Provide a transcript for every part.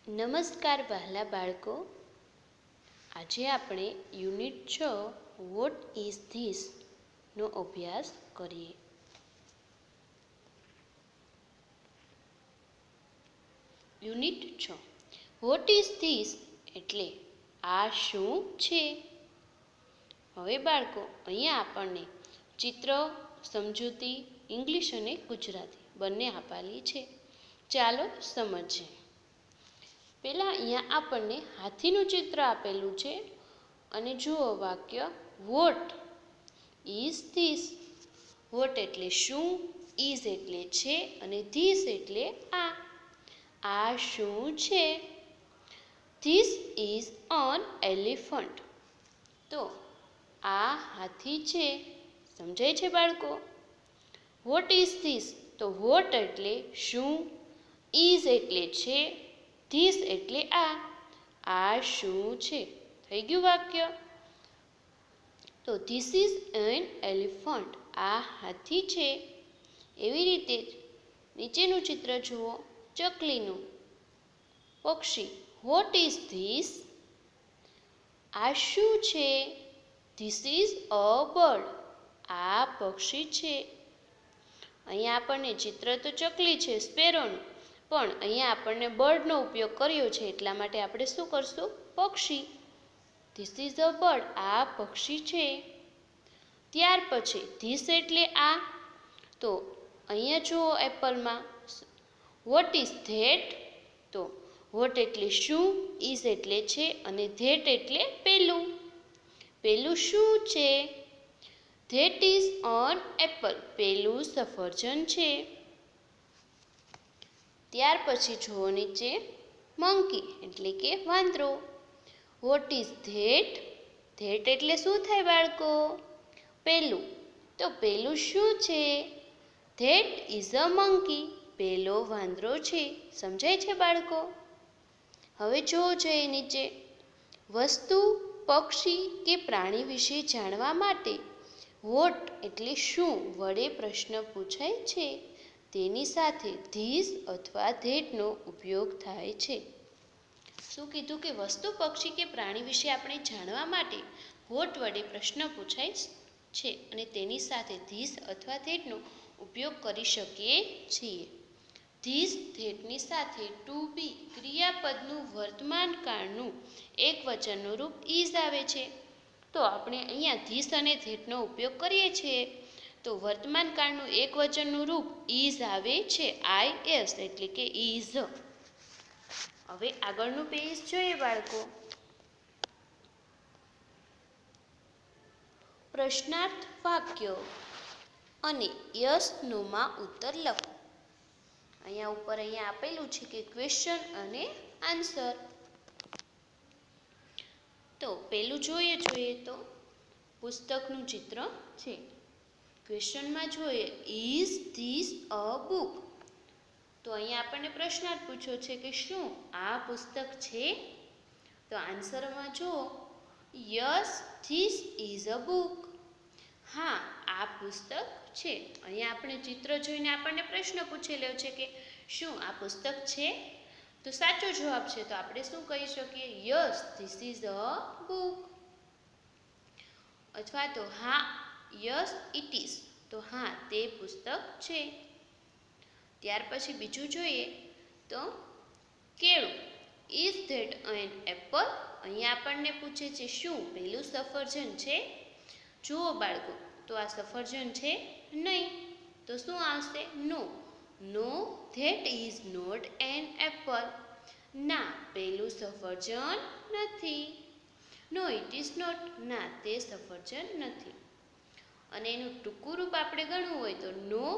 નમસ્કાર વહાલા બાળકો, આજે આપણે યુનિટ 6 વોટ ઇઝ ધીસ નો અભ્યાસ કરીએ. યુનિટ 6 વોટ ઇઝ ધીસ એટલે આ શું છે. હવે બાળકો, અહીંયા આપણને ચિત્ર, સમજૂતી, ઇંગ્લિશ અને ગુજરાતી બંને આપેલી છે. ચાલો સમજીએ. પહેલાં અહીંયા આપણને હાથીનું ચિત્ર આપેલું છે અને જુઓ વાક્ય વોટ ઇઝ ધીસ. વોટ એટલે શું, ઇઝ એટલે છે અને ધીસ એટલે આ શું છે. This is an elephant. તો આ હાથી છે. સમજાય છે બાળકો? વોટ ઇઝ ધીસ, તો વોટ એટલે શું, ઇઝ એટલે છે, ધીસ એટલે આ શું છે. થઈ ગયું વાક્ય? તો ધીસ ઇઝ એન એલિફન્ટ. આ હાથી છે. એવી રીતે જ નીચેનું ચિત્ર જુઓ, ચકલીનું, પક્ષી. Vote is this? આ શું છે. This is a bird. આ પક્ષી છે. અહીંયા આપણને ચિત્ર તો ચકલી છે, સ્પેરોનું, પણ અહીંયા આપણને બર્ડનો ઉપયોગ કર્યો છે એટલા માટે આપણે શું કરશું? પક્ષી. This is a bird. આ પક્ષી છે. ત્યાર પછી ધીસ એટલે તો અહીંયા જુઓ એપલમાં વોટ ઇઝ ધેટ. તો વોટ એટલે શું, ઇઝ એટલે છે અને ધેટ એટલે પેલું શું છે. That is an Apple. પેલું સફરજન છે. ત્યાર પછી જુઓ નીચે મંકી એટલે કે વાંદરો. What is that? ધેટ એટલે શું થાય બાળકો? પેલું. તો પેલું શું છે? That is a monkey. પેલો વાંદરો છે. સમજાય છે બાળકો? હવે જોવો જોઈએ નીચે વસ્તુ, પક્ષી કે પ્રાણી વિશે જાણવા માટે વોટ એટલે શું વડે પ્રશ્ન પૂછાય છે. તેની સાથે ધીસ અથવા ધેટનો ઉપયોગ થાય છે. શું કીધું કે વસ્તુ, પક્ષી કે પ્રાણી વિશે આપણે જાણવા માટે વોટ વડે પ્રશ્ન પૂછાય છે અને તેની સાથે ધીસ અથવા ધેટનો ઉપયોગ કરી શકીએ છીએ. ધીસ, ધેટની સાથે ટુ બી ક્રિયાપદનું વર્તમાન કાળનું એકવચનનું રૂપ ઇઝ આવે છે. તો આપણે અહીંયા ધીસ અને ધેટનો ઉપયોગ કરીએ છીએ તો વર્તમાન કાળનું એકવચનનું રૂપ ઇઝ આવે છે. IS એટલે કે ઇઝ. હવે આગળનું પેજ જોઈએ બાળકો. પ્રશ્નાર્થ વાક્યો અને યસ નોમાં ઉત્તર લખો. અહીંયા આપેલું છે કે ક્વેશ્ચન અને આન્સર. તો પેલું જોઈએ તો પુસ્તકનું ચિત્ર છે. ક્વેશ્ચનમાં જોઈએ ઇઝ ધીસ અ બુક. તો અહીંયા આપણને પ્રશ્નાર્થ પૂછ્યો છે કે શું આ પુસ્તક છે. તો આન્સરમાં જુઓ yes this is a book. હા, આ પુસ્તક છે. અહીંયા આપણે ચિત્ર જોઈને આપણને પ્રશ્ન પૂછેલો છે કે શું આ પુસ્તક છે. તો સાચો જવાબ છે તો આપણે શું કહી શકીએ? Yes this is a book. અથવા તો હા, યસ ઇટ ઇઝ. તો હા, તે પુસ્તક છે. ત્યાર પછી બીજું જોઈએ તો કેળું. Is that an apple? અહીંયા આપણને પૂછે છે શું પેલું સફરજન છે. જુઓ બાળકો, તો આ સફરજન છે નહીં. તો શું આવશે? No, that is not an apple. ના, પેલું સફરજન નથી. No it is not. ના, તે સફરજન નથી. અને એનું ટૂંકું રૂપ આપણે ગણવું હોય તો નો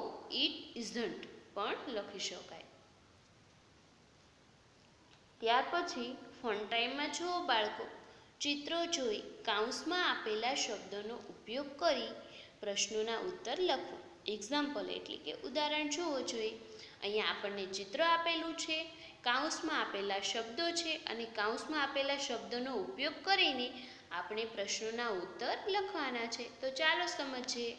ઇટ ઇઝન્ટ પણ લખી શકાય. ત્યાર પછી ફન ટાઈમમાં જુઓ બાળકો, ચિત્રો જોઈ કાઉન્સમાં આપેલા શબ્દોનો ઉપયોગ કરી પ્રશ્નોના ઉત્તર લખો. એક્ઝામ્પલ એટલે કે ઉદાહરણ જોવો જોઈએ. અહીંયા આપણને ચિત્ર આપેલું છે, કાઉન્સમાં આપેલા શબ્દો છે અને કાઉન્સમાં આપેલા શબ્દોનો ઉપયોગ કરીને આપણે પ્રશ્નોના ઉત્તર લખવાના છે. તો ચાલો સમજીએ.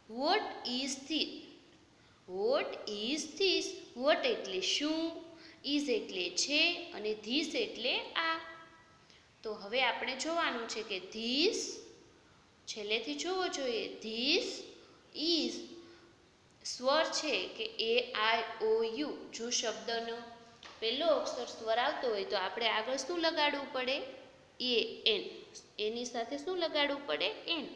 What is this? What is this? What એટલે શું, ઇઝ એટલે છે અને ધીસ એટલે આ. તો હવે આપણે જોવાનું છે કે ધીસ છેલ્લેથી જોવો જોઈએ. ધીસ ઇઝ સ્વર છે કે એ આઈ ઓ યુ. જો શબ્દનો પહેલો અક્ષર સ્વર આવતો હોય તો આપણે આગળ શું લગાડવું પડે? A N. એની સાથે શું લગાડવું પડે? એન.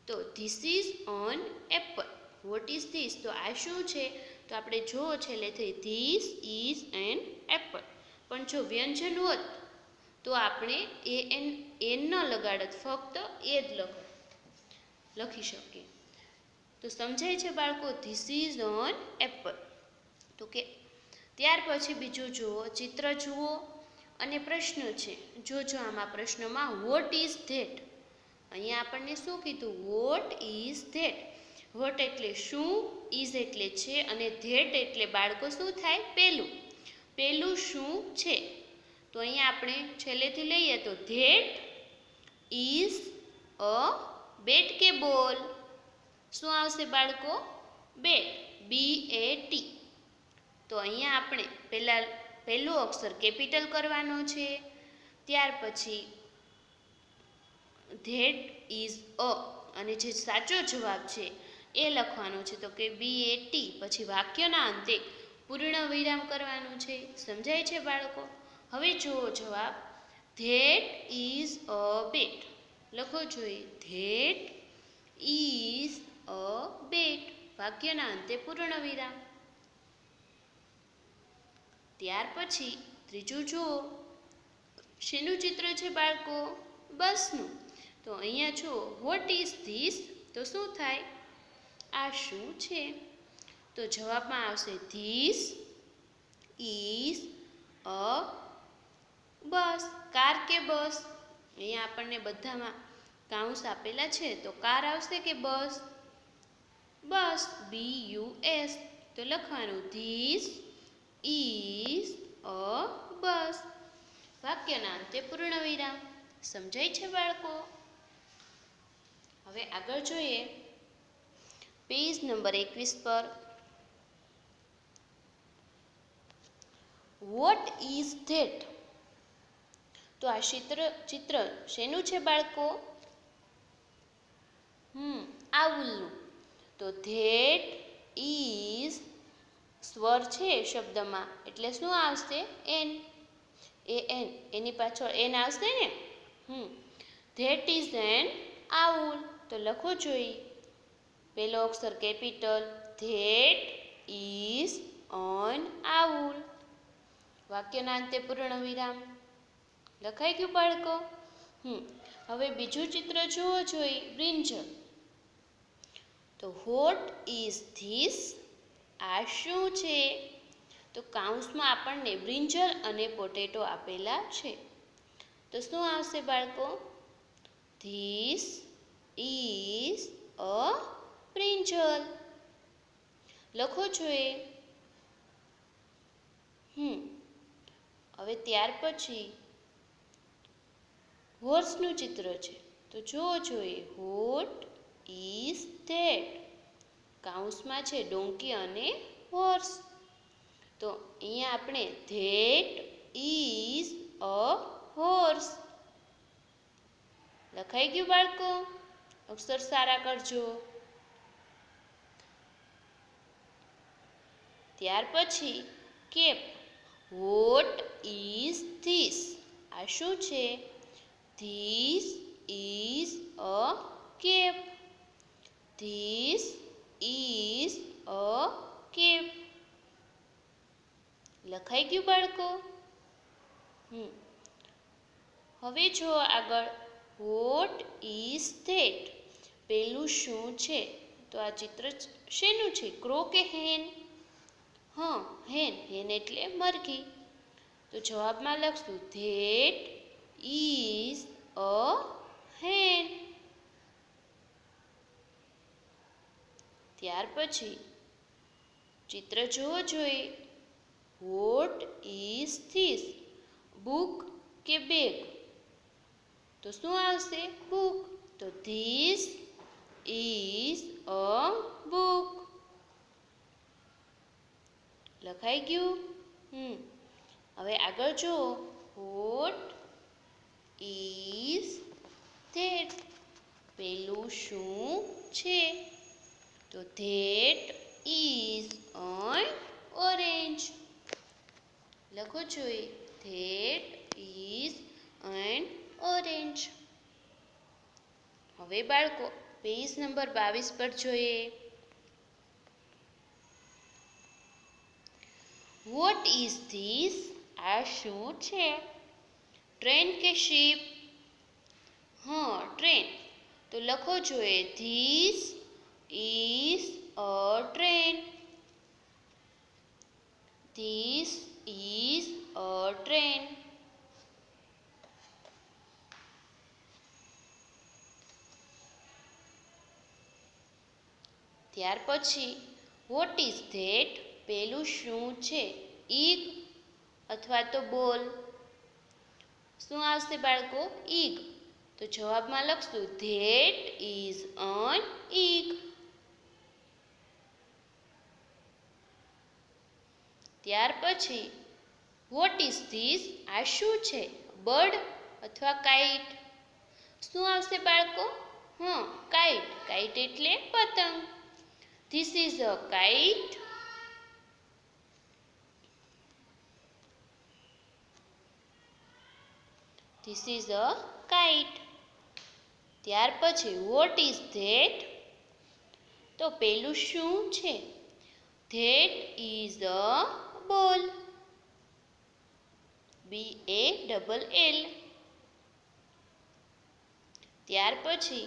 તો this is on Apple. Vote is this? તો આ શું છે? તો આપણે જો છેલ્લેથી ધીસ ઇઝ એન એપલ. પણ જો વ્યંજન હોત તો આપણે એન ન લગાડત, ફક્ત એ જ લખી શકીએ. તો સમજાય છે બાળકો? This is on Apple. તો કે ત્યાર પછી બીજું જુઓ, ચિત્ર જુઓ અને પ્રશ્ન છે. જોજો આમાં પ્રશ્નમાં વોટ ઇઝ ધેટ. અહીંયા આપણને શું કીધું? What is that. વોટ એટલે શું, ઇઝ એટલે છે અને ધેટ એટલે બાળકો શું થાય? પેલું. પેલું શું છે? તો અહીંયા આપણે છેલ્લેથી લઈએ તો ધેટ ઇઝ અ બેટ કે બોલ? શું આવશે બાળકો? બેટ. BAT. તો અહીંયા આપણે પહેલો અક્ષર કેપિટલ કરવાનો છે. ત્યાર પછી ધેટ ઇઝ અ અને જે સાચો જવાબ છે એ લખવાનો છે. તો કે BAT. પછી વાક્યના અંતે પૂર્ણ વિરામ કરવાનું છે. સમજાય છે બાળકો? હવે જુઓ જવાબ. ધેટ ઇઝ અ બેટ. લખો જોઈએ. ધેટ ઇઝ અ બેટ. વાક્યના અંતે પૂર્ણ વિરામ. ત્યાર પછી ત્રીજું જુઓ. શેનું ચિત્ર છે બાળકો? બસનું. તો અહીંયા જુઓ. Vote is this? તો શું થાય? આ શું છે? તો જવાબમાં આવશે this is a bus. Car કે બસ? અહીંયા આપણને બધામાં કાઉન્સ આપેલા છે. તો કાર આવશે કે બસ? બસ. BUS. તો લખવાનું ધીસ ઇઝ અ બસ. વાક્યના અંતે પૂર્ણ વિરામ. સમજાય છે બાળકો? હવે આગળ જોઈએ પેજ નંબર 21 પર. What is that? તો આ ચિત્ર શેનું છે બાળકો? આઉલનું. તો ધેટ ઇઝ સ્વર છે શબ્દમાં એટલે શું આવશે? એન. એન. એની પાછળ એન આવશે ને? That is an owl. તો લખો જોઈએ. પહેલો અક્ષર capital. That is on owl. વાક્યના અંતે પૂર્ણ વિરામ. લખાઈ ગયું બાળકો? હવે બીજું ચિત્ર જોવો જોઈએ. બ્રિંજલ. તો વોટ ઇઝ ધીસ? આ શું છે? તો કાઉન્સમાં આપણને બ્રિંજલ અને પોટેટો આપેલા છે. તો શું આવશે બાળકો? This is a brinjal. લખો જોઈએ. હવે ત્યાર પછી હોર્સનું ચિત્ર છે. તો જોવો જોઈએ. What is that? કાઉન્સમાં છે ડોંકી અને હોર્સ. તો અહીંયા આપણે ધેટ ઇઝ અ હોર્સ. લખાઈ ગયું બાળકો? અક્ષર સારા કરજો. ત્યાર પછી કેપ. Vote is this? આ શું છે? This is a cap. This is a cap. લખાઈ ગયું બાળકો? હવે જો આગળ વોટ ઇઝ ધેટ? પેલું શું છે? તો આ ચિત્ર શેનું છે? ક્રો કે હેન? હેન. હેન એટલે મરઘી. તો જવાબમાં લખશું ધેટ ઇઝ અ હેન. ત્યાર પછી ચિત્ર જોવો જોઈએ. Vote is this? બુક કે બેગ? તો શું આવશે? બુક. તો ધીસ ઇઝ અ બુક. લખાઈ ગયું? હવે આગળ જુઓ. What is that? પેલું શું છે? તો ધેટ ઇઝ એન ઓરેન્જ. લખો જોઈએ. That is N orange. હવે બાળકો પેજ નંબર 22 પર જોઈએ. Vote is this? આ શું છે? ટ્રેન કે શિપ? ટ્રેન. તો લખો જોઈએ. This is a train. This is a train. ત્યાર પછી વોટ ઇઝ ધેટ? પેલું શું છે? ઈગ અથવા તો બોલ. શું આવશે બાળકો? ઈગ. તો જવાબમાં લખશું ધેટ ઇઝ એન ઈગ. ત્યાર પછી વોટ ઇઝ ધીસ? આ શું છે? બર્ડ અથવા કાઇટ? શું આવશે બાળકો? કાઇટ. કાઇટ એટલે પતંગ. This is a kite. This is a kite. ત્યાર પછી વોટ ઇઝ ધેટ? તો પેલું શું છે? ધેટ ઇઝ અ બોલ. BALL. ત્યાર પછી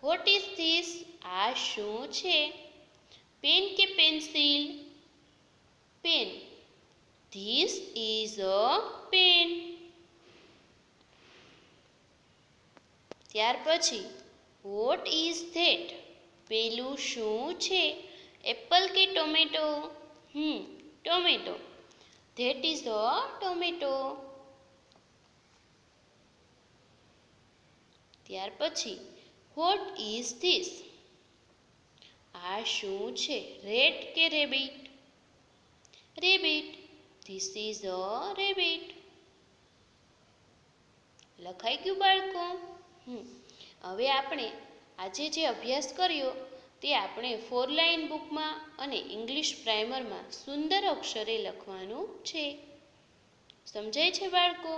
વોટ ઇઝ ધીસ? આ શું છે? પેન કે pencil? Pen. This is a pen. ત્યાર પછી વોટ ઇઝ ધેટ? પેલું શું છે? એપલ કે tomato? Tomato. That is a tomato. ત્યાર પછી વોટ ઇઝ ધીસ? આ શું છે? રેટ કે rabbit? Rabbit. This is a rabbit. લખાઈ ગયું બાળકો? હવે આપણે આજે જે અભ્યાસ કર્યો તે આપણે 4 લાઇન બુકમાં અને ઇંગ્લિશ પ્રાઇમરમાં સુંદર અક્ષરે લખવાનું છે. સમજાય છે બાળકો?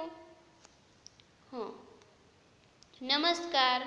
નમસ્કાર.